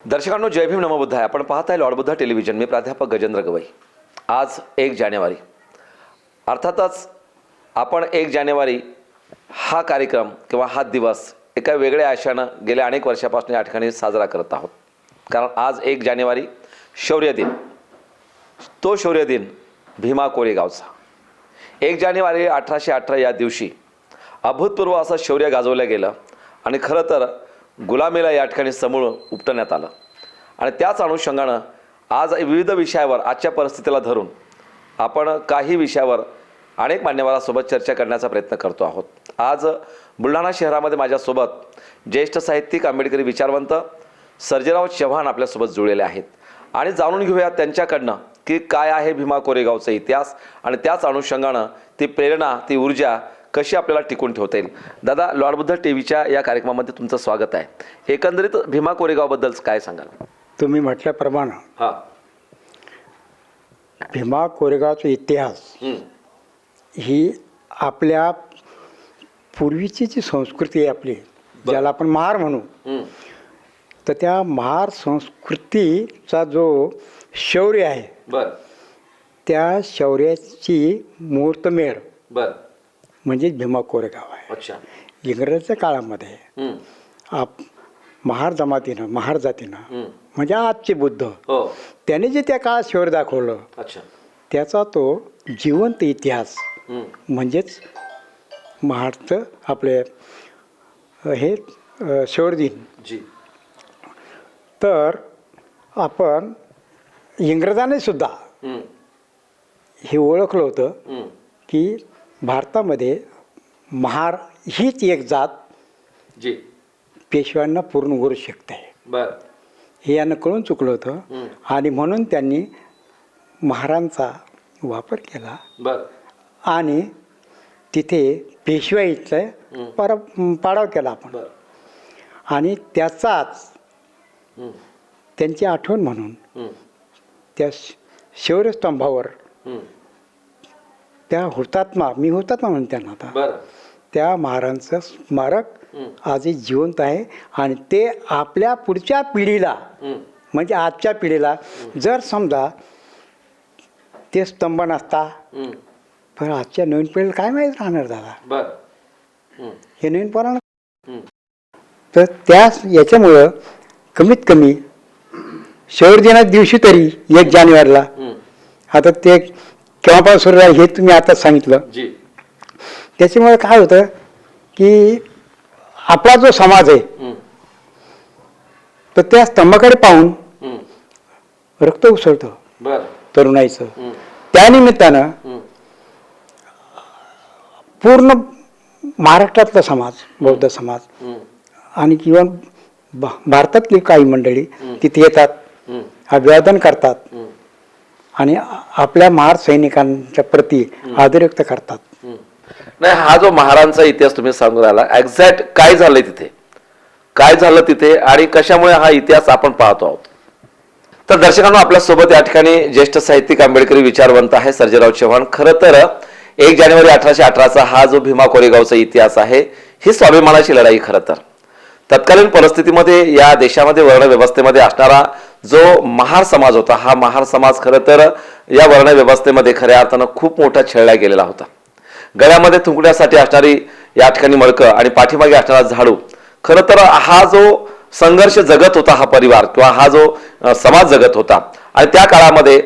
दर्शकांनो, जय भीम, नमो बुद्धाय. आपण पाहताय Lord Buddha television. मी प्राध्यापक गजेंद्र गवई. आज 1 जानेवारी. अर्थातच आपण 1 जानेवारी हा कार्यक्रम किंवा हा दिवस एका वेगळ्या आशयानं गेल्या अनेक वर्षापासून या ठिकाणी साजरा करत आहोत. कारण आज 1 जानेवारी शौर्य दिन. तो शौर्य दिन भीमा कोरेगावचा. 1 जानेवारी 1818 या दिवशी अभूतपूर्व असं शौर्य गाजवलं गेलं आणि खरं तर गुलामीला या ठिकाणी समूळ उपटण्यात आलं. आणि त्याच अनुषंगानं आज विविध विषयावर आजच्या परिस्थितीला धरून आपण काही विषयावर अनेक मान्यवरांसोबत चर्चा करण्याचा प्रयत्न करतो आहोत. आज बुलढाणा शहरामध्ये माझ्यासोबत ज्येष्ठ साहित्यिक, आंबेडकरी विचारवंत सर्जेराव चव्हाण आपल्यासोबत जुळलेले आहेत आणि जाणून घेऊया त्यांच्याकडनं की काय आहे भीमा कोरेगावचा इतिहास आणि त्याच अनुषंगानं ती प्रेरणा, ती ऊर्जा कशी आपल्याला टिकून ठेवता येईल. दादा, लॉर्ड बुद्धा टीव्हीच्या या कार्यक्रमामध्ये तुमचं स्वागत आहे. एकंदरीत भीमा कोरेगावबद्दल काय सांगाल? तुम्ही म्हटल्याप्रमाणे भीमा कोरेगावचा इतिहास ही आपल्या पूर्वीची जी संस्कृती आहे आपली, ज्याला आपण महार म्हणू, तर त्या महार संस्कृतीचा जो शौर्य आहे त्या शौर्याची मुहूर्तमेढ म्हणजे भीमा कोरेगाव आहे. अच्छा. इंग्रजाच्या काळामध्ये महार जमातीनं, महार जातीनं, म्हणजे आजचे बुद्ध, त्याने जे त्या काळात शौर्य दाखवलं, त्याचा तो जिवंत इतिहास म्हणजेच महारचं आपले हे शौर्य दिन. तर आपण इंग्रजांनी सुद्धा हे ओळखलं होतं की भारतामध्ये महार हीच एक जात जी पेशव्यांना पूर्ण करू शकते, हे यांना कळून चुकलं होतं. आणि म्हणून त्यांनी महारांचा वापर केला आणि तिथे पेशवाईचा पाडाव केला आपण. आणि त्याचाच त्यांची आठवण म्हणून त्या शौर्यस्तंभावर त्या हुतात्मा, मी हुतात्मा म्हणून त्यांना आता, त्या महाराजांचं स्मारक आजही जिवंत आहे. आणि ते आपल्या पुढच्या पिढीला, म्हणजे आजच्या पिढीला, जर समजा ते स्तंभ नसता पण आजच्या नवीन पिढीला काय माहीत राहणार दादा, हे नवीन पोरांना. तर त्या याच्यामुळं कमीत कमी शौर्य दिना दिवशी तरी 1 जानेवारीला, आता ते केव्हापासून सुरू आहे हे तुम्ही आता सांगितलं, त्याच्यामुळे काय होतं की आपला जो समाज आहे तर त्या स्तंभाकडे पाहून रक्त उसळतं तरुणाईचं. त्यानिमित्तानं पूर्ण महाराष्ट्रातला समाज, बौद्ध समाज आणि किंवा भारतातली काही मंडळी तिथे येतात, अभिवादन करतात आणि आपल्या महार सैनिकांच्या प्रती आदर व्यक्त करतात. नाही, हा जो महारांचा इतिहास तुम्ही सांगून राहिला, एक्झॅक्ट काय झालंय तिथे, काय झालं तिथे आणि कशामुळे हा इतिहास आपण पाहतो आहोत. तर दर्शकांना, आपल्यासोबत या ठिकाणी ज्येष्ठ साहित्यिक, आंबेडकरी विचारवंत आहे सर्जेराव चव्हाण. खरं तर 1 जानेवारी 1818चा हा जो भीमा कोरेगावचा इतिहास आहे, ही स्वाभिमानाची लढाई. खरं तर तत्कालीन परिस्थितीमध्ये या देशामध्ये वर्णव्यवस्थेमध्ये असणारा जो महार समाज होता, हा महार समाज खरं तर या वर्णव्यवस्थेमध्ये खऱ्या अर्थानं खूप मोठा छळला गेलेला होता. गळ्यामध्ये थुंकण्यासाठी असणारी या ठिकाणी मडकं आणि पाठीमागे असणारा झाडू, खरं तर हा जो संघर्ष जगत होता हा परिवार किंवा हा जो समाज जगत होता. आणि त्या काळामध्ये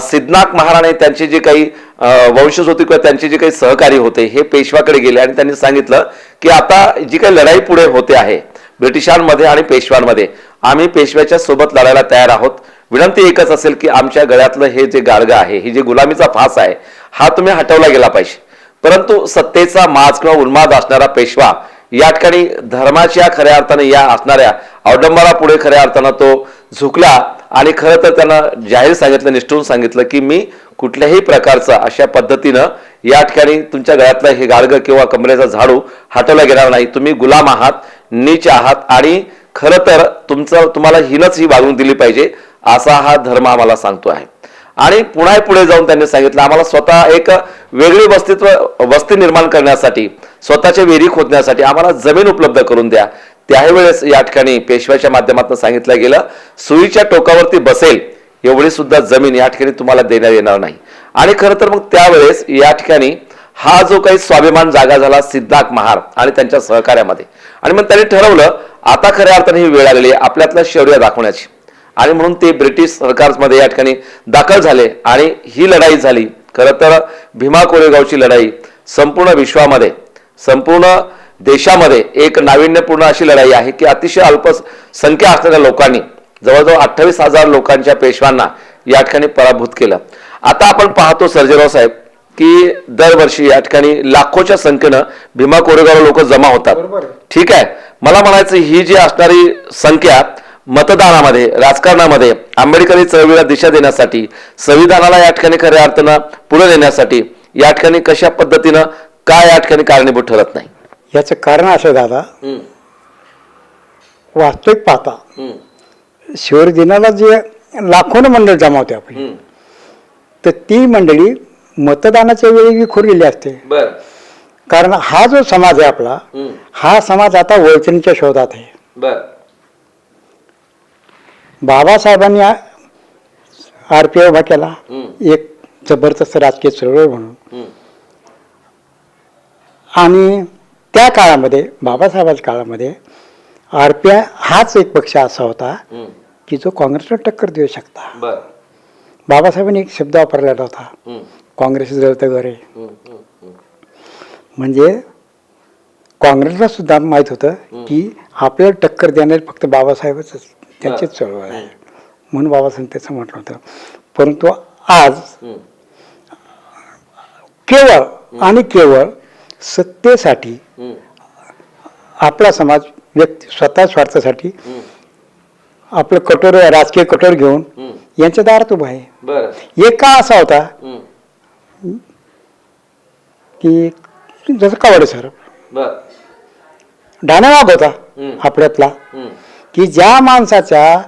सिद्धनाथ महाराणे त्यांचे जे काही वंशज होते किंवा त्यांचे जे काही सहकारी होते, हे पेशवाकडे गेले आणि त्यांनी सांगितलं की आता जी काही लढाई पुढे होते आहे ब्रिटिशांमध्ये आणि पेशव्यांमध्ये, आम्ही पेशव्याच्या सोबत लढायला तयार आहोत. विनंती एकच असेल की आमच्या गळ्यातलं हे जे गाडगं आहे, ही जे गुलामीचा फास आहे, हा तुम्ही हटवला गेला पाहिजे. परंतु सत्तेचा माज किंवा उन्माद असणारा पेशवा या ठिकाणी धर्माच्या खऱ्या अर्थाने या असणाऱ्या अवडंबरा पुढे खऱ्या अर्थानं तो झुकला आणि खरं तर त्यानं जाहीर सांगितलं, निष्ठून सांगितलं की मी कुठल्याही प्रकारचं अशा पद्धतीनं या ठिकाणी तुमच्या गळ्यातलं हे गाडगं किंवा कमरेचा झाडू हटवला गेणार नाही. तुम्ही गुलाम आहात, नीच आहात आणि खरं तर तुम्हाला हीनच ही वागणूक दिली पाहिजे, असा हा धर्म आम्हाला सांगतो आहे. आणि पुढे जाऊन त्यांनी सांगितलं आम्हाला स्वतः एक वेगळी वस्ती निर्माण करण्यासाठी, स्वतःचे विहिरी खोदण्यासाठी आम्हाला जमीन उपलब्ध करून द्या. त्याही वेळेस या ठिकाणी पेशव्याच्या माध्यमातून सांगितलं गेलं, सुईच्या टोकावरती बसेल एवढी सुद्धा जमीन या ठिकाणी तुम्हाला देण्यात येणार नाही. आणि खरं तर मग त्यावेळेस या ठिकाणी हा जो काही स्वाभिमान जागा झाला सिद्धार्थ महार आणि त्यांच्या सहकार्यामध्ये, आणि मग त्यांनी ठरवलं आता खऱ्या अर्थाने ही वेळ आलेली आहे आपल्यातलं शौर्य दाखवण्याची. आणि म्हणून ते ब्रिटिश सरकारमध्ये या ठिकाणी दाखल झाले आणि ही लढाई झाली. खरं तर भीमा कोरेगावची लढाई संपूर्ण विश्वामध्ये, संपूर्ण देशामध्ये एक नाविन्यपूर्ण अशी लढाई आहे की अतिशय अल्पसंख्या असलेल्या लोकांनी जवळजवळ 28,000 लोकांच्या पेशव्यांना या ठिकाणी पराभूत केलं. आता आपण पाहतो सर्जेराव साहेब की दरवर्षी या ठिकाणी लाखोच्या संख्येनं भीमा कोरेगाव लोक जमा होतात. ठीक आहे, मला म्हणायचं ही जी असणारी संख्या मतदानामध्ये, राजकारणामध्ये, आंबेडकरी चळवळीला दिशा देण्यासाठी, संविधानाला या ठिकाणी खऱ्या अर्थानं पुढे नेण्यासाठी या ठिकाणी कशा पद्धतीनं काय या ठिकाणी कारणीभूत ठरत नाही? याचं कारण असं दादा, वास्तविक पाहता शिवरी दिनाला जे लाखोनं मंडळी जमा होते आपली, तर ती मंडळी मतदानाच्या वेळी विखुरलेली असते. कारण हा जो समाज आहे आपला, हा समाज आता वळचणीच्या शोधात आहे. बाबासाहेबांनी RPI उभा केला, एक जबरदस्त राजकीय चळवळ म्हणून. आणि त्या काळामध्ये, बाबासाहेबांच्या काळामध्ये RPI हाच एक पक्ष असा होता की जो काँग्रेसला टक्कर देऊ शकता. बाबासाहेबांनी एक शब्द वापरलेला होता, काँग्रेस जळतं घर आहे. म्हणजे काँग्रेसला सुद्धा माहीत होतं की आपल्याला टक्कर देणारे फक्त बाबासाहेबच, त्यांचीच चळवळ आहे, म्हणून बाबासाहेब त्याचं म्हटलं होतं. परंतु आज केवळ आणि केवळ सत्तेसाठी आपला समाज व्यक्ती स्वतः स्वार्थासाठी आपलं कठोर राजकीय कठोर घेऊन यांच्या दारात उभा आहे. एक काळ असा होता की जसं कावडे सर डाणावाग होता आपल्यातला, की ज्या माणसाच्या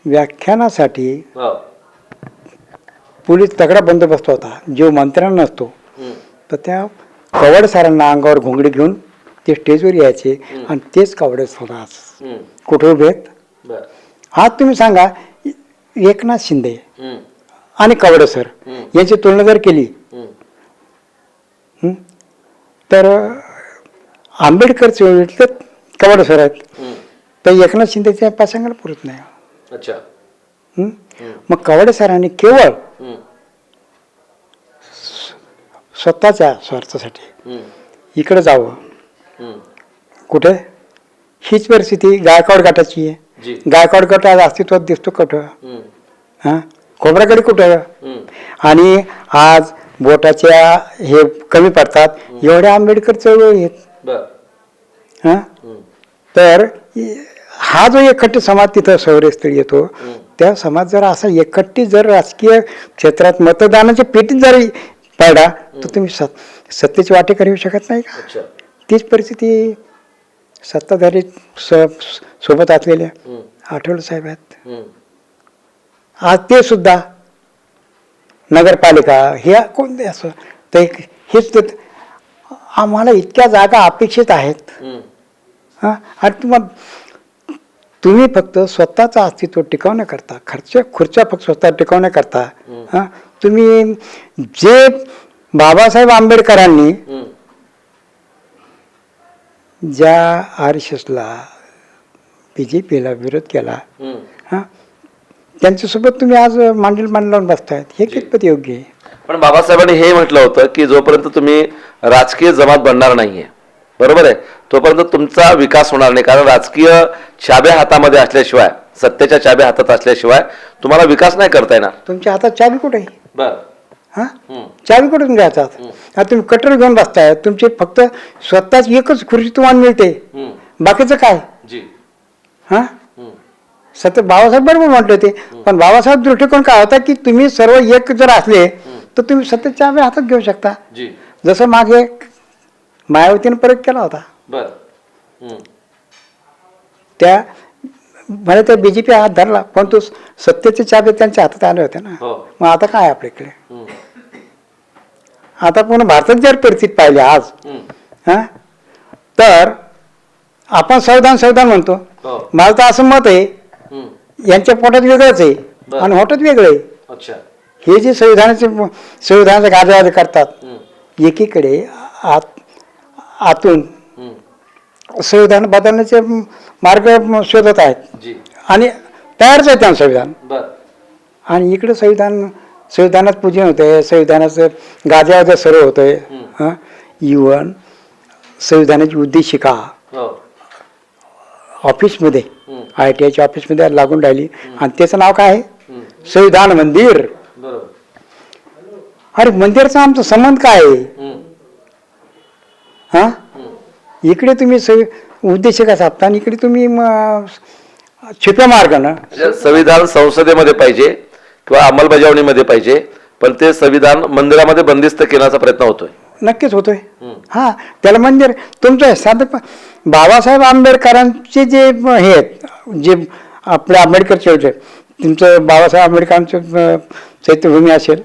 व्याख्यानासाठी पोलीस तगडा बंदोबस्त होता, जो मंत्र्यांना नसतो, तर त्या कवड सरांना अंगावर घोंगडी घेऊन ते स्टेजवर यायचे आणि तेच कवडे सर आज कुठे उभे आहेत. आज तुम्ही सांगा, एकनाथ शिंदे आणि कवडे सर यांची तुलना जर केली तर आंबेडकर चळवळीतले कवडे सर आहेत, तर एकनाथ शिंदेच्या पासांगाला पुरत नाही. मग कवडे सरांनी केवळ स्वतःच्या स्वार्थासाठी इकडे जावं. कुठे? हीच परिस्थिती गायकवाड गटाची आहे. गायकवाड गट आज अस्तित्वात दिसतो कुठं? खोबराकडे कुठं? आणि आज बोटाच्या हे कमी पडतात एवढ्या आंबेडकर चळवळी आहेत. तर हा जो एकखट्टी समाज तिथं शौर्यस्थळी येतो, त्या समाज जर असा एकखट्टी जर राजकीय क्षेत्रात मतदानाच्या पेटीत जरी पडला तर तुम्ही सत्तेची वाटेकरी येऊ शकत नाही का? तीच परिस्थिती सत्ताधारी सोबत असलेल्या आठवले साहेब आहेत. आज ते सुद्धा नगरपालिका हे कोणते असं तर हेच आम्हाला इतक्या जागा अपेक्षित आहेत. आणि तुम्ही फक्त स्वतःचं अस्तित्व टिकवण्याकरता, खुर्च्या फक्त स्वतः टिकवण्याकरता तुम्ही जे बाबासाहेब आंबेडकरांनी ज्या RSSला BJPला विरोध केला, त्यांच्यासोबत तुम्ही आज मांडील मान लावून बसतायत, हे कितपत योग्य आहे? पण बाबासाहेबांनी हे म्हटलं होतं की जोपर्यंत तुम्ही राजकीय जमात बनणार नाहीये, बरोबर आहे, तोपर्यंत तुमचा विकास होणार नाही. कारण राजकीय चाब्या हातामध्ये असल्याशिवाय, सत्तेच्या चाब्या हातात असल्याशिवाय तुम्हाला विकास नाही करता येणार. तुमच्या हातात चाबी कुठे आहे? चाबी कुठे तुमच्या हातात? आता तुम्ही कटर घेऊन बसताय, तुमची फक्त स्वतःच एकच खुर्ची तुम्हाला मिळते, बाकीचं काय? सत्य बाबासाहेब बरोबर म्हटले होते, पण बाबासाहेब दृष्टिकोन काय होता की तुम्ही सर्व एक जर असले तर तुम्ही सत्तेच्या चाब्या हातात घेऊ शकता. जसं मागे मायावतीने प्रयोग केला होता, त्या मला त्या BJP हात धरला, पण तो सत्तेचे चाबे त्यांच्या हातात आले होते ना. मग आता काय आपल्याकडे? आता पुन्हा भारतात जर परिस्थिती पाहिली आज, तर आपण संविधान म्हणतो. हो. माझं तर असं मत आहे, यांच्या पोटात वेगळंच आहे बरं. आणि होटात वेगळं आहे. अच्छा. हे जे संविधानाचे गाजावाजा करतात, एकीकडे आतून संविधान बदलण्याचे मार्ग शोधत आहेत जी. आणि तयारच आहे त्यांना संविधान. बर. आणि इकडे संविधानात पूजन होतंय, संविधानाचं गाजावाजा सर्व होतंय. इव्हन संविधानाची उद्देशिका हो. ऑफिसमध्ये ITIच्या ऑफिसमध्ये लागून राहिली आणि त्याचं नाव काय आहे? संविधान मंदिर. बरोबर. अरे मंदिरचा आमचा संबंध काय आहे? हा, इकडे तुम्ही उद्देशिका साधता आणि इकडे तुम्ही छुप्या मार्गानं. म्हणजे संविधान संसदेमध्ये पाहिजे किंवा अंमलबजावणीमध्ये पाहिजे, पण ते संविधान मंदिरामध्ये बंदिस्त करण्याचा प्रयत्न होतोय. नक्कीच होतोय. हा, त्याला मंदिर तुमचं साधं बाबासाहेब आंबेडकरांचे जे हे आहेत, जे आपल्या आंबेडकरचे होते, तुमचं बाबासाहेब आंबेडकरांचं चैत्यभूमी असेल,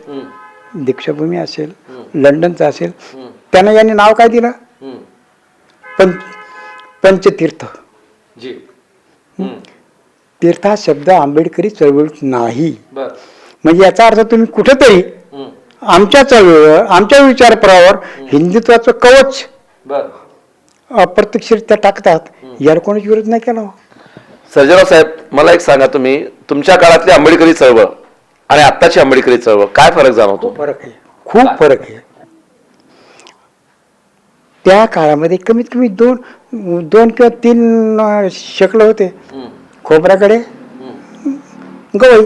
दीक्षाभूमी असेल, लंडनचं असेल, त्यांना यांनी नाव काय दिलं? पंचतीर्थ. जी. तीर्थ हा शब्द आंबेडकरी चळवळीत नाही. बर. म्हणजे याचा अर्थ तुम्ही कुठेतरी आमच्या चळवळीवर, आमच्या विचारप्रवाहावर हिंदुत्वाचं कवच बर. अप्रत्यक्षरित्या टाकतात. याला कोणीच विरोध नाही केला. सर्जेराव साहेब, मला एक सांगा, तुम्ही तुमच्या काळातली आंबेडकरी चळवळ आणि आत्ताची आंबेडकरी चळवळ काय फरक जाणवतो? फरक आहे, खूप फरक आहे. त्या काळामध्ये कमीत कमी दोन किंवा 3 शकलं होते. खोबऱ्याकडे गवई.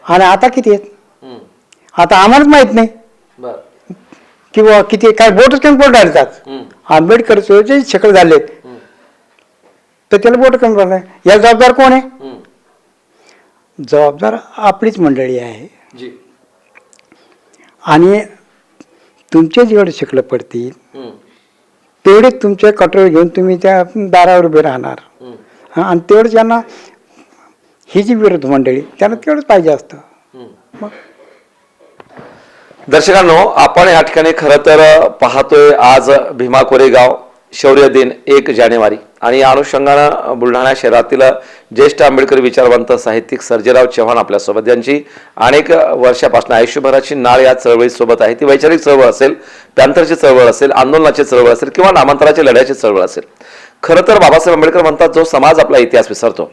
आणि आता किती आहेत? आता आम्हालाच माहित नाही किंवा किती, काय बोटच कमी बोट राहतात. आंबेडकरचे जे शकल झालेत तर त्याला बोट कमी पडलं. याला जबाबदार कोण आहे? जबाबदार आपलीच मंडळी आहे. आणि तुमचे जेवढे शिकलं पडतील तेवढे तुमचे कटोरे घेऊन तुम्ही त्या दारावर उभे राहणार. आणि तेवढं ज्यांना ही जी विरोध मंडळी त्यांना तेवढंच पाहिजे असतं. दर्शकांनो, आपण या ठिकाणी खरं तर पाहतोय आज भीमा कोरेगाव शौर्य दिन 1 जानेवारी आणि या अनुषंगानं बुलढाणा शहरातील ज्येष्ठ आंबेडकरी विचारवंत साहित्यिक सर्जेराव चव्हाण आपल्यासोबत, यांची अनेक वर्षापासून आयुष्यभराची नाळ या चळवळीसोबत आहे. ती वैचारिक चळवळ असेल, पॅंथरची चळवळ असेल, आंदोलनाची चळवळ असेल किंवा नामांतराच्या लढ्याची चळवळ असेल. खरं तर बाबासाहेब आंबेडकर म्हणतात, जो समाज आपला इतिहास विसरतो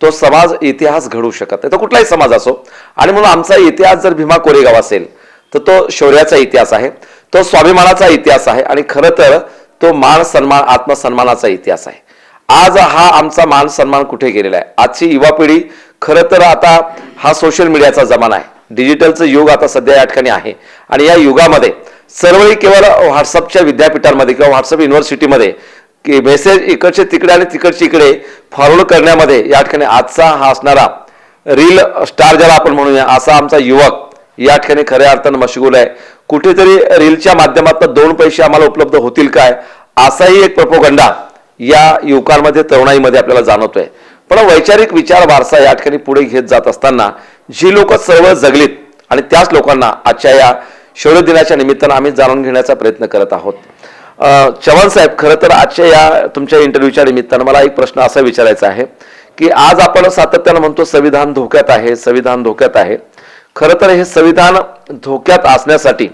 तो समाज इतिहास घडवू शकत नाही. तो कुठलाही समाज असो. आणि म्हणून आमचा इतिहास जर भीमा कोरेगाव असेल तर तो शौर्याचा इतिहास आहे, तो स्वाभिमानाचा इतिहास आहे आणि खरं तर तो मान सन्मान आत्मसन्मानाचा इतिहास आहे. आज हा आमचा मान सन्मान कुठे गेलेला आहे? आजची युवा पिढी खरं तर आता हा सोशल मीडियाचा जमाना आहे, डिजिटलचं युग आता सध्या या ठिकाणी आहे. आणि या युगामध्ये सर्वही केवळ व्हॉट्सअपच्या विद्यापीठांमध्ये किंवा व्हॉट्सअप युनिव्हर्सिटीमध्ये की मेसेज इकडचे तिकडे आणि तिकडचे इकडे फॉरवर्ड करण्यामध्ये या ठिकाणी आजचा हा असणारा रील स्टार ज्याला आपण म्हणूया असा आमचा युवक या ठिकाणी खऱ्या अर्थानं मशगूल आहे. कुठेतरी रीलच्या माध्यमातून 2 पैसे आम्हाला उपलब्ध होतील काय, असाही एक प्रोपोगंडा या युवकांमध्ये, तरुणाईमध्ये आपल्याला जाणवतोय. पण वैचारिक विचार वारसा या ठिकाणी पुढे घेत जात असताना जी लोक सर्व जगलीत आणि त्याच लोकांना आजच्या या शौर्य दिनाच्या निमित्तानं आम्ही जाणून घेण्याचा प्रयत्न करत आहोत. चव्हाण साहेब, खरं तर आजच्या या तुमच्या इंटरव्ह्यूच्या निमित्तानं मला एक प्रश्न असा विचारायचा आहे की आज आपण सातत्यानं म्हणतो संविधान धोक्यात आहे, संविधान धोक्यात आहे. खरं तर हे संविधान धोक्यात असण्यासाठी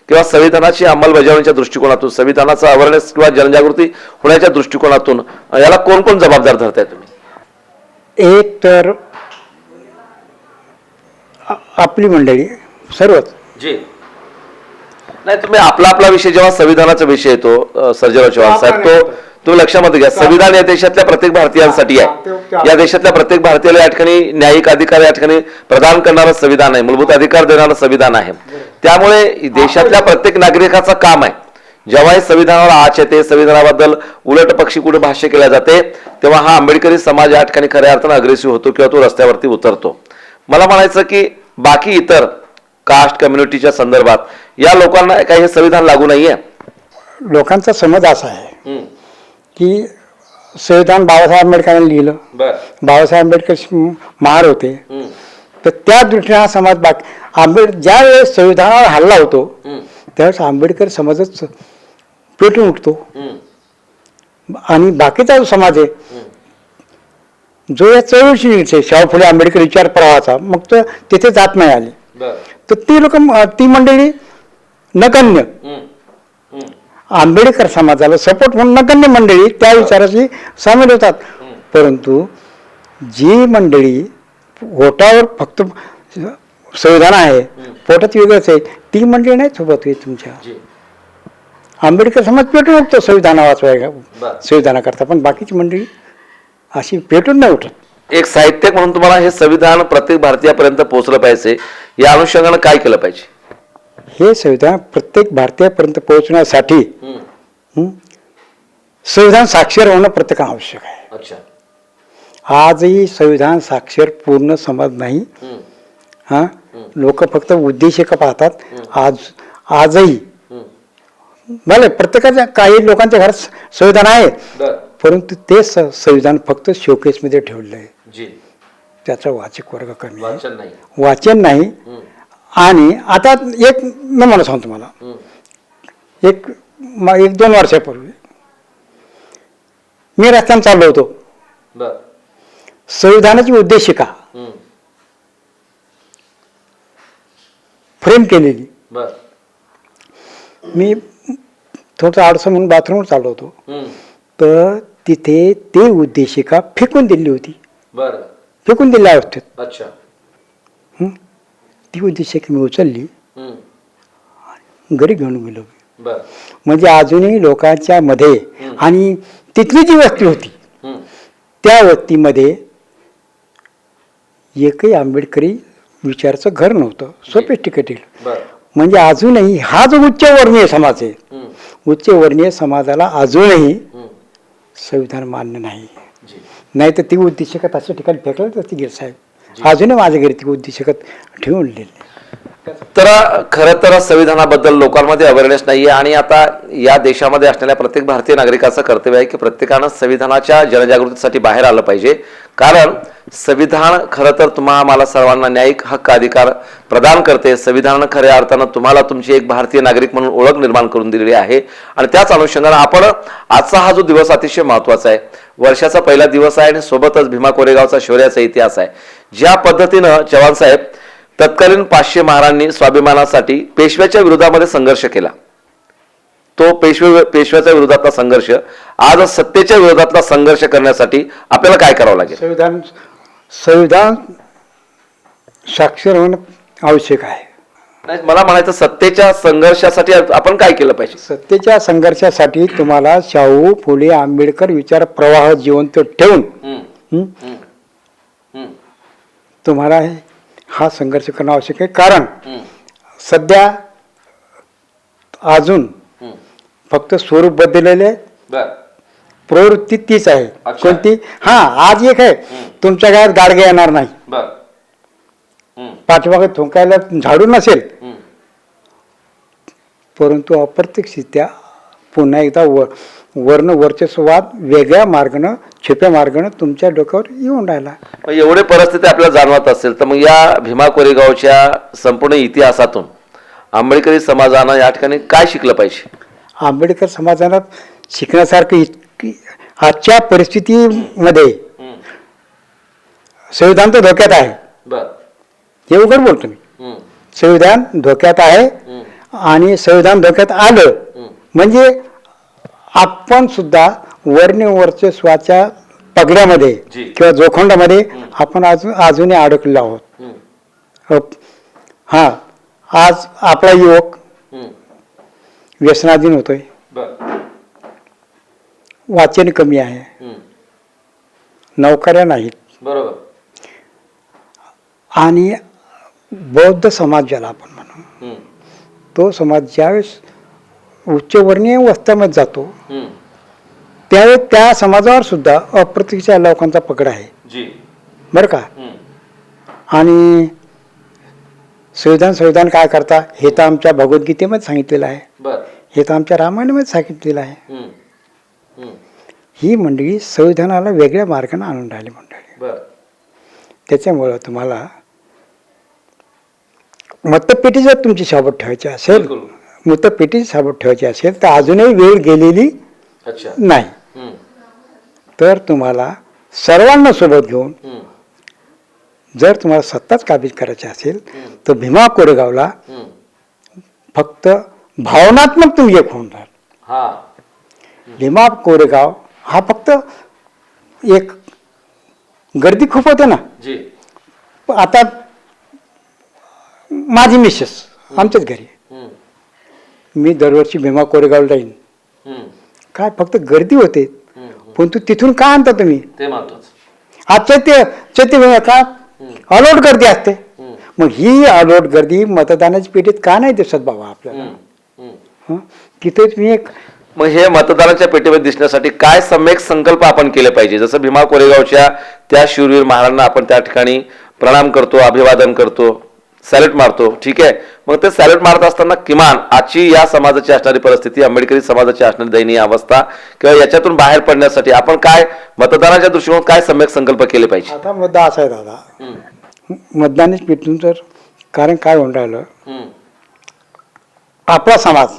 किंवा संविधानाची अंमलबजावणीच्या दृष्टिकोनातून, संविधानाचा अवेअरनेस किंवा जनजागृती होण्याच्या दृष्टिकोनातून याला कोण कोण जबाबदार धरताय तुम्ही? एक तर आपली मंडळी सर्वच. जी. नाही, तुम्ही आपला आपला विषय जेव्हा संविधानाचा विषय येतो सर्जेराव चव्हाण साहेब, तो तुम्ही लक्षामध्ये घ्या. संविधान या देशातल्या प्रत्येक भारतीयांसाठी आहे. या देशातल्या प्रत्येक भारतीयाला या ठिकाणी न्यायिक अधिकार या ठिकाणी प्रदान करणारं संविधान आहे, मूलभूत अधिकार देणारं संविधान आहे. त्यामुळे देशातल्या प्रत्येक नागरिकाचं काम आहे, जेव्हा हे संविधानावर आच येते, संविधानाबद्दल उलट पक्षी कुठे भाष्य केले जाते, तेव्हा हा आंबेडकरी समाज या ठिकाणी खऱ्या अर्थानं अग्रेसिव्ह होतो किंवा तो रस्त्यावरती उतरतो. मला म्हणायचं की बाकी इतर कास्ट कम्युनिटीच्या संदर्भात या लोकांना काही हे संविधान लागू नाहीये. लोकांचा समज असा आहे की संविधान बाबासाहेब आंबेडकरांनी लिहिलं, बाबासाहेब आंबेडकर महार होते, तर त्या दृष्टीने हा समाज ज्या वेळेस संविधानावर हल्ला होतो त्यावेळेस आंबेडकर समाजच पेटून उठतो. आणि बाकीचा जो समाज आहे जो या चळवळीशी शाहू फुले आंबेडकर विचार प्रवाहाचा, मग तो तिथे जात नाही आले, तर ती लोक, ती मंडळी नगण्य, आंबेडकर समाजाला सपोर्ट म्हणून नगण्य मंडळी त्या विचाराशी सामील होतात. परंतु जी मंडळी पोटावर फक्त संविधान आहे, पोटात वेगळंच आहे, ती मंडळी नाही सोबत येत तुमच्या. आंबेडकर समाज पेटून उठतो संविधान वाचवायला, संविधानाकरता, पण बाकीची मंडळी अशी पेटून नाही उठत. एक साहित्यिक म्हणून तुम्हाला हे संविधान प्रत्येक भारतीयापर्यंत पोहोचलं पाहिजे, या अनुषंगानं काय केलं पाहिजे? हे संविधान प्रत्येक भारतीयापर्यंत पोहोचण्यासाठी संविधान साक्षर होणं प्रत्येकाला आवश्यक आहे. अच्छा. आजही संविधान साक्षर पूर्ण समाज नाही. लोक फक्त उद्देशिका पाहतात. आजही भले प्रत्येकाच्या, काही लोकांच्या घरात संविधान आहे, परंतु ते संविधान फक्त शोकेसमध्ये ठेवलं आहे. त्याचा वाचक वर्ग कमी आहे, वाचन नाही. आणि आता एक मला सांगतो, मला एक 2 वर्षापूर्वी मी रस्त्याने चाललो होतो, संविधानाची उद्देशिका फ्रेम केलेली, मी थोडंसं आडसं म्हणून बाथरूमवर चाललो होतो, तर तिथे ते उद्देशिका फेकून दिली होती, फेकून दिल्या अवस्थेत. ती उद्देशिका मी उचलली, घरी घेऊन गेलो. म्हणजे अजूनही लोकांच्या मध्ये, आणि तिथली जी वस्ती होती त्या वस्तीमध्ये एकही आंबेडकरी विचाराचं घर नव्हतं, सोफिस्टिकेटेड. म्हणजे अजूनही हा जो उच्चवर्णीय समाज आहे, उच्चवर्णीय समाजाला अजूनही संविधान मान्य नाही. नाही तर ती उद्देशिका तशा ठिकाणी फेकलं तर ती साहेब, अजूनही माझ्या घरी ती उद्देशिका ठेवून दिली. तर खरं तर संविधानाबद्दल लोकांमध्ये अवेअरनेस नाहीये, आणि आता या देशामध्ये असलेल्या प्रत्येक भारतीय नागरिकाचं कर्तव्य आहे की प्रत्येकानं संविधानाच्या जनजागृतीसाठी बाहेर आलं पाहिजे. कारण संविधान खरं तर तुम्हाला सर्वांना न्यायिक हक्क अधिकार प्रदान करते. संविधानानं खऱ्या अर्थानं तुम्हाला तुमची एक भारतीय नागरिक म्हणून ओळख निर्माण करून दिलेली आहे. आणि त्याच अनुषंगानं आपण आजचा हा जो दिवस अतिशय महत्त्वाचा आहे, वर्षाचा पहिला दिवस आहे, आणि सोबतच भीमा कोरेगावचा शौर्याचा इतिहास आहे. ज्या पद्धतीनं चव्हाणसाहेब तत्कालीन 500 महारांनी स्वाभिमानासाठी पेशव्याच्या विरोधामध्ये संघर्ष केला, तो पेशव्याच्या विरोधातला संघर्ष आज सत्तेच्या विरोधातला संघर्ष करण्यासाठी आपल्याला काय करावं लागेल? संविधान साक्षर होणं आवश्यक आहे. नाही, मला म्हणायचं सत्तेच्या संघर्षासाठी आपण काय केलं पाहिजे? सत्तेच्या संघर्षासाठी तुम्हाला शाहू फुले आंबेडकर विचार प्रवाह जिवंत ठेवून तुम्हाला हा संघर्ष करणं आवश्यक आहे. कारण सध्या अजून फक्त स्वरूप बदललेले, प्रवृत्ती तीच आहे. कोणती? आज एक आहे, तुमच्या घरात गाडगे येणार नाही, पाठीमागे थुंकायला झाडू नसेल, परंतु अप्रत्यक्षरित्या पुन्हा एकदा वर्ण वर्चस्ववाद वेगळ्या मार्गानं, छुप्या मार्गानं तुमच्या डोक्यावर येऊन राहिला. एवढे परिस्थिती आपल्याला जाणवत असेल तर मग या भीमा कोरेगावच्या संपूर्ण इतिहासातून आंबेडकरी समाजानं या ठिकाणी काय शिकलं पाहिजे? आंबेडकर समाजाला शिकण्यासारखं आजच्या परिस्थितीमध्ये संविधान तर धोक्यात आहे, हे उघड बोलतो मी. संविधान धोक्यात आहे, आणि संविधान धोक्यात आलं म्हणजे आपण सुद्धा वर्ण वर्चस्वाच्या पगड्यामध्ये किंवा जोखंडामध्ये आपण अजूनही अडकलेलो आहोत. आज आपला युवक व्यसनाधीन होतोय, वाचन कमी आहे, नोकऱ्या नाहीत, बरोबर. आणि बौद्ध समाज ज्याला आपण म्हणू, तो समाज ज्यावेळेस उच्चवर्णीय अवस्थेमध्ये जातो त्यावेळेस त्या समाजावर सुद्धा अप्रत्यक्ष लोकांचा पकड आहे, बरं का. आणि संविधान काय करता हे तर आमच्या भगवद्गीतेमध्ये सांगितलेलं आहे, हे तर आमच्या रामायणामध्ये सांगितलेलं आहे. ही मंडळी संविधानाला वेगळ्या मार्गाने आणून राहिली मंडळी. त्याच्यामुळं तुम्हाला मतपेटी जर तुमची सोबत ठेवायची असेल, मतपेटी सोबत ठेवायची असेल तर अजूनही वेळ गेलेली नाही. तर तुम्हाला सर्वांना सोबत घेऊन जर तुम्हाला सत्ताच काबीज करायची असेल तर भीमा कोरेगावला फक्त भावनात्मक तुम्ही एक होऊन राहाल. भीमा कोरेगाव हा फक्त एक गर्दी खूप होते ना. आता माझी मिसेस आमच्याच घरी, मी दरवर्षी भीमा कोरेगावला जाईन. काय फक्त गर्दी होते, पण तू तिथून का आणता तुम्ही? ते महत्वाचं. आज चैत्य का अलोट गर्दी असते, मग ही अलोट गर्दी मतदानाच्या पेटीत का नाही दिसत बाबा आपल्याला? हं? तिथे तुम्ही एक मग हे मतदानाच्या पेटीमध्ये दिसण्यासाठी काय सम्यक संकल्प आपण केले पाहिजे? जसं भीमा कोरेगावच्या त्या शूरवीर महाराजांना आपण त्या ठिकाणी प्रणाम करतो, अभिवादन करतो, सॅल्यूट मारतो, ठीक आहे. मग ते सॅल्यूट मारत असताना किमान आजची या समाजाची असणारी परिस्थिती, आंबेडकरी समाजाची असणारी दयनीय अवस्था किंवा याच्यातून बाहेर पडण्यासाठी आपण काय मतदानाच्या दृष्टीने काय सम्यक संकल्प केले पाहिजे? आता मुद्दा असा आहे दादा, मतदानाच पेटून तर कारण काय होऊन राहिलं, आपला समाज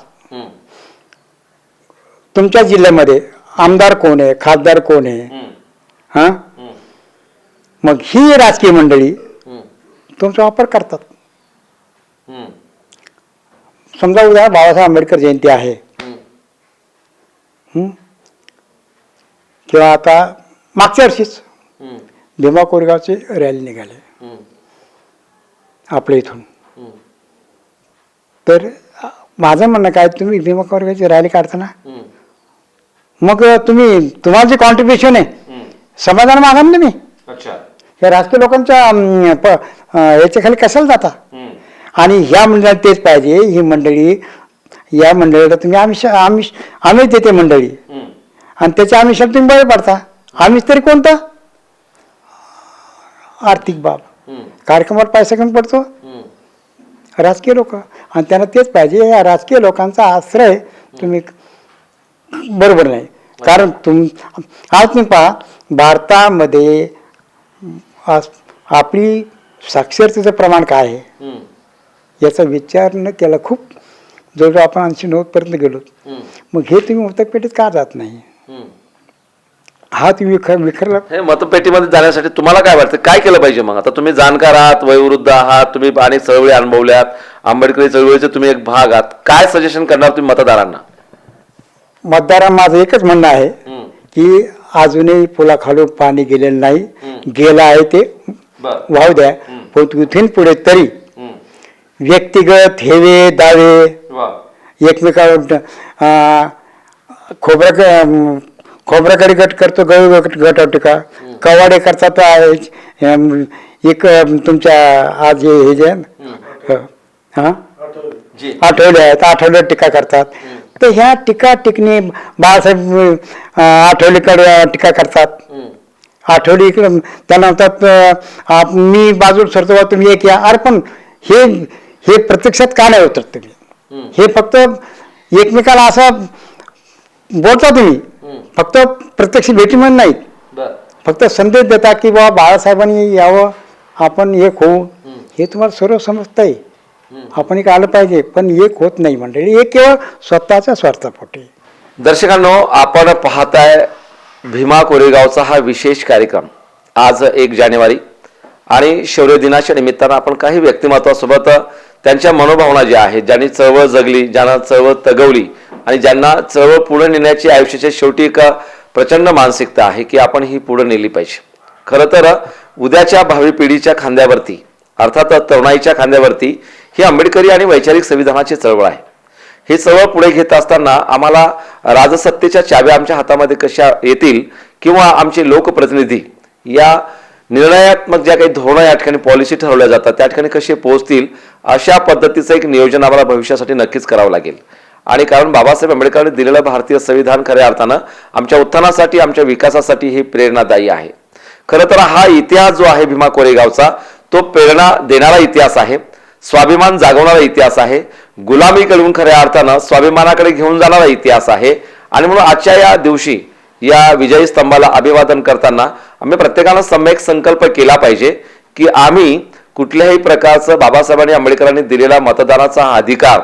तुमच्या जिल्ह्यामध्ये आमदार कोण आहे, खासदार कोण आहे, हा, मग ही राजकीय मंडळी तुमचा वापर करतात. समजा उद्या बाबासाहेब आंबेडकर जयंती आहे, किंवा आता मागच्या वर्षीच भीमा कोरेगावची रॅली निघाली आपल्या इथून, तर माझं म्हणणं काय, तुम्ही भीमा कोरेगावची रॅली काढताना मग तुम्हाला जे कॉन्ट्रीब्युशन आहे समाधान मागा ना तुम्ही. या राजकीय लोकांच्या याच्या खाली कशाला जाता? आणि ह्या मंडळाला तेच पाहिजे, ही मंडळी, या मंडळीला तुम्ही आमिष देते मंडळी, आणि त्याच्या आमिषाला तुम्ही बळे पडता. आमिष तरी कोणता? आर्थिक बाब. कार्यक्रमावर पैसा कमी पडतो राजकीय लोक, आणि त्यांना तेच पाहिजे. या राजकीय लोकांचा आश्रय तुम्ही बरोबर नाही. कारण आज तुम्ही पहा, भारतामध्ये आपली साक्षरतेचं प्रमाण काय आहे याचा विचार न केला खूप जवळजवळ आपण 80-90% गेलो. मग हे तुम्ही मतपेटीत का जात नाही? हा तुम्ही विखरला. हे मतपेटीमध्ये जाण्यासाठी तुम्हाला काय वाटतं, काय केलं पाहिजे? मग आता तुम्ही जाणकार आहात, वयोवृद्ध आहात, तुम्ही अनेक चळवळी अनुभवल्यात, आंबेडकरी चळवळीचे तुम्ही एक भाग आहात, काय सजेशन करणार तुम्ही मतदारांना? मतदारांना माझं एकच म्हणणं आहे की अजूनही पुलाखालून पाणी गेलेलं नाही, गेलं आहे ते वाहू द्या, पण इथून पुढे तरी व्यक्तिगत हेवे दावे, एकमेकावर खोबऱ्याकडे गट करतो, गहू गटाव टीका, कवाडे करतात, एक तुमच्या आज हे जे आठवले आहेत, आठवले टीका करतात. तर ह्या टीका टिकणी बाळासाहेब आठवलेकडे टीका करतात. आठवली त्यांना म्हणतात मी बाजूला सरतो, तुम्ही एक या. अरे पण हे प्रत्यक्षात का नाही होत तुम्ही? हे फक्त एकमेकाला असं बोलता तुम्ही, फक्त प्रत्यक्ष भेटी म्हणून नाही, फक्त संदेश देता की बाबा बाळासाहेबांनी यावं, आपण एक होऊ. हे तुम्हाला सर्व समजतंय, आपण एक आलं पाहिजे, पण एक होत नाही मंडळी, एक केवळ स्वतःच्या स्वार्थापोटी. दर्शकांनो, आपण पाहताय भीमा कोरेगावचा हा विशेष कार्यक्रम. आज 1 जानेवारी आणि शौर्य दिनाच्या निमित्तानं आपण काही व्यक्तिमत्वासोबत त्यांच्या मनोभावना ज्या आहेत, ज्यांनी चळवळ जगली, ज्यांना चळवळ तगवली आणि ज्यांना चळवळ पुढे नेण्याची आयुष्याच्या शेवटी एक प्रचंड मानसिकता आहे की आपण ही पुढे नेली पाहिजे. खरं तर उद्याच्या भावी पिढीच्या खांद्यावरती, अर्थात तरुणाईच्या खांद्यावरती ही आंबेडकरी आणि वैचारिक संविधानाची चळवळ आहे. ही चळवळ पुढे घेत असताना आम्हाला राजसत्तेच्या चाव्या आमच्या हातामध्ये कशा येतील किंवा आमचे लोकप्रतिनिधी या निर्णयात्मक ज्या काही धोरणं या ठिकाणी पॉलिसी ठरवल्या जातात त्या ठिकाणी कसे पोहोचतील, अशा पद्धतीचं एक नियोजन आम्हाला भविष्यासाठी नक्कीच करावं लागेल. आणि कारण बाबासाहेब आंबेडकरांनी दिलेलं भारतीय संविधान खऱ्या अर्थानं आमच्या उत्थानासाठी, आमच्या विकासासाठी हे प्रेरणादायी आहे. खरं तर हा इतिहास जो आहे भीमा कोरेगावचा, तो प्रेरणा देणारा इतिहास आहे, स्वाभिमान जागवणारा इतिहास आहे, गुलामीकडून खऱ्या अर्थानं स्वाभिमानाकडे घेऊन जाणारा इतिहास आहे. आणि म्हणून आजच्या या दिवशी या विजयी स्तंभाला अभिवादन करताना आम्ही प्रत्येकानं सम्यक संकल्प केला पाहिजे की आम्ही कुठल्याही प्रकारचं बाबासाहेबांनी आंबेडकरांनी दिलेला मतदानाचा अधिकार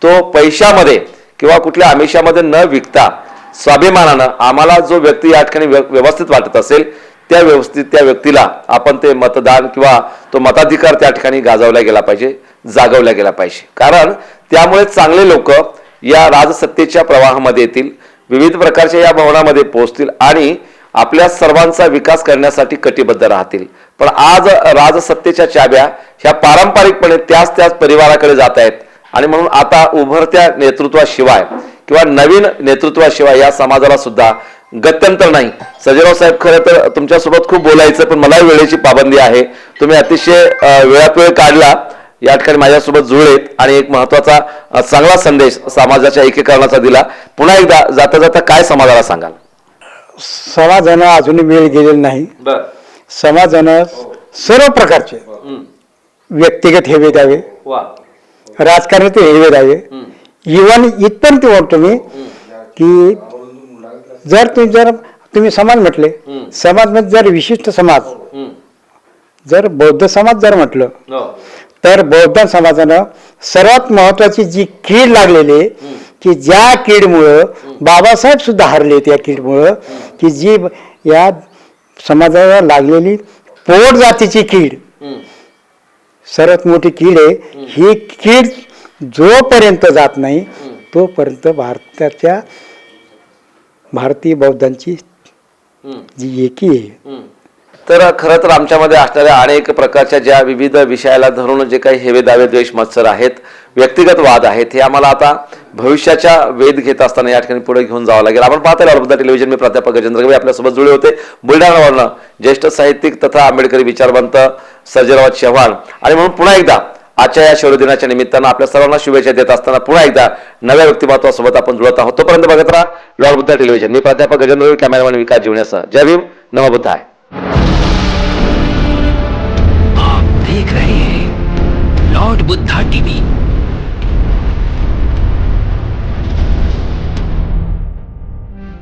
तो पैशामध्ये किंवा कुठल्या आमिषामध्ये न विकता स्वाभिमानानं आम्हाला जो व्यक्ती या ठिकाणी व्यवस्थित वाटत असेल त्या व्यक्तीला आपण ते मतदान किंवा तो मताधिकार त्या ठिकाणी गाजवला गेला पाहिजे, जागवला गेला पाहिजे. कारण त्यामुळे चांगले लोक या राजसत्तेच्या प्रवाहामध्ये येतील, विविध प्रकारच्या या भवनामध्ये पोहोचतील आणि आपल्या सर्वांचा विकास करण्यासाठी कटिबद्ध राहतील. पण आज राजसत्तेच्या चाब्या ह्या पारंपरिकपणे त्याच परिवाराकडे जात आहेत आणि म्हणून आता उभरत्या नेतृत्वाशिवाय किंवा नवीन नेतृत्वाशिवाय या समाजाला सुद्धा गत्यंतर नाही. सर्जेराव साहेब, खरं तर तुमच्यासोबत खूप बोलायचं, पण मला वेळेची पाबंदी आहे. तुम्ही अतिशय वेळात वेळ काढला, या ठिकाणी माझ्यासोबत जुळलेत आणि एक महत्वाचा चांगला संदेश समाजाच्या एकीकरणाचा दिला. पुन्हा एकदा जाता जाता काय समाजाला सांगाल? समाजानं अजूनही वेळ गेलेला नाही. समाजानं सर्व प्रकारचे व्यक्तिगत हेवे द्यावे, राजकारणाचे हेवे द्यावे. इव्हन इथपर्यंत म्हणतो मी की जर तुम्ही समाज म्हटले, समाजमध्ये जर विशिष्ट समाज, जर बौद्ध समाज जर म्हटलं तर बौद्ध समाजानं सर्वात महत्वाची जी कीड लागलेली आहे की ज्या कीडमुळं बाबासाहेब सुद्धा हरले, त्या कीडमुळं की जी या समाजाला लागलेली पोट जातीची कीड सर्वात मोठी कीड आहे. ही कीड जोपर्यंत जात नाही तोपर्यंत भारतीय बौद्धांची जी एकी आहे. तर खरं तर आमच्यामध्ये असणाऱ्या अनेक प्रकारच्या ज्या विविध विषयाला धरून जे काही हेवे दावे द्वेष मत्सर आहेत, व्यक्तिगत वाद आहेत, हे आम्हाला आता भविष्याच्या वेध घेत असताना या ठिकाणी पुढे घेऊन जावं लागेल. आपण पाहता लालबुद्धा टेलिव्हिजन, मी प्राध्यापक गजेंद्र गवई आपल्यासोबत जुळले होते. बुलढाणावरनं ज्येष्ठ साहित्यिक तथा आंबेडकरी विचारवंत सर्जेराव चव्हाण. आणि म्हणून पुन्हा एकदा आजच्या या शौर्यदिनाच्या निमित्तानं आपल्या सर्वांना शुभेच्छा देत असताना पुन्हा एकदा नव्या व्यक्तिमत्वासोबत आपण जुळत आहोत. तोपर्यंत बघत राहा लालबुद्धा टेलिव्हिजन. मी प्राध्यापक गजेंद्र गवई, कॅमेरामॅन विकास जीवण्यासह. जय भीम, नमो बुद्धाय. आप देख रहे हैं लॉर्ड बुद्धा टीवी.